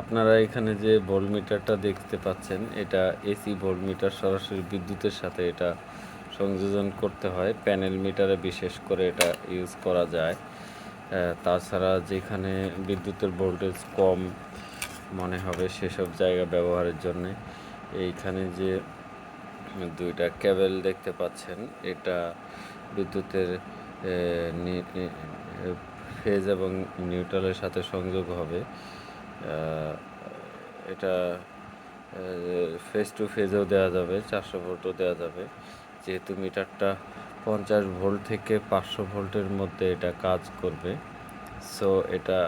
আপনারা এখানে যে ভোল্টমিটারটা দেখতে পাচ্ছেন, এটা এসি ভোল্টমিটার, সরাসরি বিদ্যুতের সাথে এটা সংযোজন করতে হয়। প্যানেল মিটারে বিশেষ করে এটা ইউজ করা যায়। তাছাড়া যেখানে বিদ্যুতের ভোল্টেজ কম মনে হবে সেসব জায়গা ব্যবহারের জন্যে এইখানে যে দুইটা কেবল দেখতে পাচ্ছেন, এটা বিদ্যুতের ফেজ এবং নিউট্রালের সাথে সংযোগ হবে। এটা ফেজ টু ফেজও দেওয়া যাবে, 400 ভোল্টও দেওয়া যাবে। যেহেতু মিটারটা 50 ভোল্ট থেকে 500 ভোল্টের মধ্যে এটা কাজ করবে, সো এটা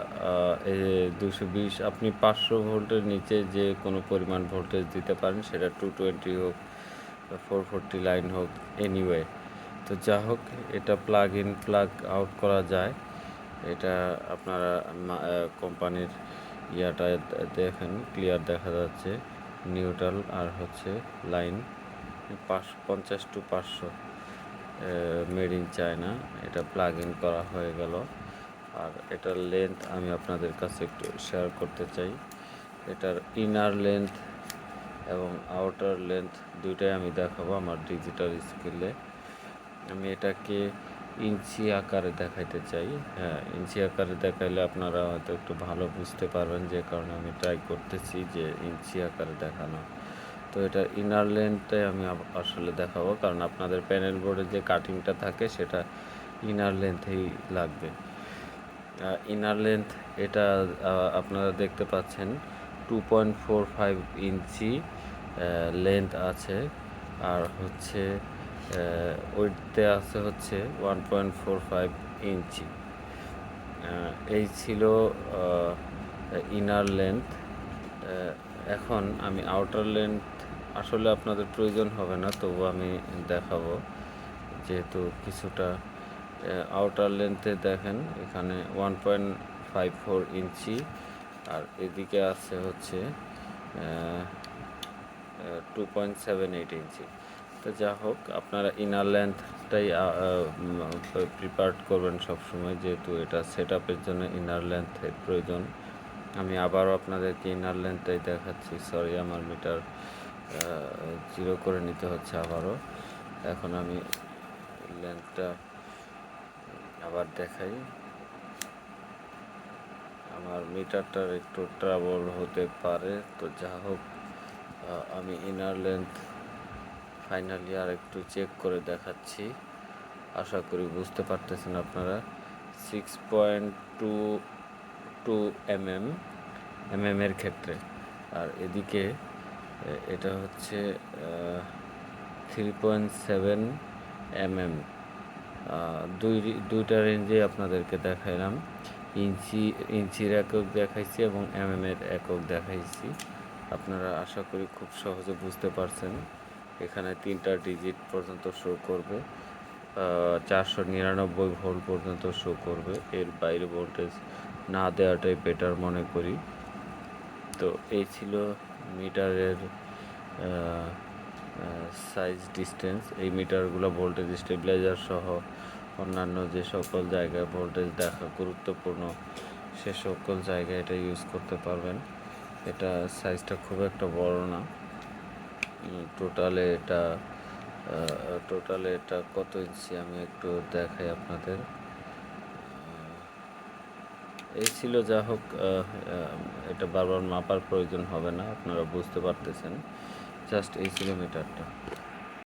220, আপনি 500 ভোল্টের নিচে যে কোনো পরিমাণ ভোল্টেজ দিতে পারেন, সেটা 220 হোক, 440 লাইন হোক, এনিওয়ে। তো যা হোক, এটা প্লাগ ইন প্লাগ আউট করা যায়। এটা আপনারা কোম্পানির ইয়াটায় দেখেন, ক্লিয়ার দেখা যাচ্ছে নিউট্রাল আর হচ্ছে line 50 to 500 made in China. এটা প্লাগ ইন করা হয়ে গেল। আর এটার লেন্থ আমি আপনাদের কাছে একটু শেয়ার করতে চাই। এটার ইনার লেন্থ এবং আউটার লেন্থ দুইটাই আমি দেখাবো আমার ডিজিটাল স্কেলে। আমি এটাকে ইঞ্চি আকারে দেখাইতে চাই। হ্যাঁ, ইঞ্চি আকারে দেখাইলে আপনারা হয়তো একটু ভালো বুঝতে পারবেন, যে কারণে আমি ট্রাই করতেছি যে ইঞ্চি আকারে দেখানো। তো এটার ইনার লেন্থটাই আমি আসলে দেখাবো, কারণ আপনাদের প্যানেল বোর্ডে যে কাটিংটা থাকে সেটা ইনার লেন্থেই লাগবে। ইনার লেন্থ এটা আপনারা দেখতে পাচ্ছেন 2.45 ইঞ্চি লেন্থ আছে, আর হচ্ছে ওয়েটতে আছে হচ্ছে 1.45 ইঞ্চি। এই ছিল ইনার লেন্থ। এখন আমি আউটার লেন্থ আসলে আপনাদের প্রয়োজন হবে না, তবু আমি দেখাবো, যেহেতু কিছুটা আউটার লেন্থে দেখেন এখানে 1.54 ইঞ্চি, আর এদিকে আছে হচ্ছে 2.78 ইঞ্চি। তো যা হোক, আপনারা ইনার লেন্থটাই প্রিপারেট করবেন সবসময়, যেহেতু এটা সেট আপের জন্য ইনার লেন্থের প্রয়োজন। আমি আবারও আপনাদেরকে ইনার লেন্থটাই দেখাচ্ছি। সরি, আমার মিটার জিরো করে নিতে হচ্ছে আবারও। এখন আমি লেন্থটা আবার দেখাই। আমার মিটারটার একটু ট্রাবল হতে পারে, তো যা হোক, আমি ইনার লেন্থ ফাইনালি আর একটু চেক করে দেখাচ্ছি। আশা করি বুঝতে পারতেছেন আপনারা। 6.22 mm এর ক্ষেত্রে, আর এদিকে এটা হচ্ছে 3.7 mm। দুইটা রেঞ্জে আপনাদেরকে দেখাইলাম। ইঞ্চির একক দেখাইছি এবং এর একক দেখাইছি। আপনারা আশা করি খুব সহজে বুঝতে পারছেন। এখানে 3টা ডিজিট পর্যন্ত শো করবে, 499 ভোল্ট পর্যন্ত শো করবে। এর বাইরে ভোল্টেজ না দেওয়াটাই বেটার মনে করি। তো এই ছিল মিটারের সাইজ ডিস্টেন্স। এই মিটারগুলো ভোল্টেজ স্টেবিলাইজার সহ অন্যান্য যে সকল জায়গায় ভোল্টেজ দেখা গুরুত্বপূর্ণ, সে সকল জায়গায় এটা ইউজ করতে পারবেন। এটা সাইজটা খুব একটা বড় না। টোটালে এটা কত ইঞ্চি আমি একটু দেখাই আপনাদের। এই ছিল, যা হোক, এটা বারবার মাপার প্রয়োজন হবে না, আপনারা বুঝতে পারতেছেন। জাস্ট এই ছিল মিটারটা।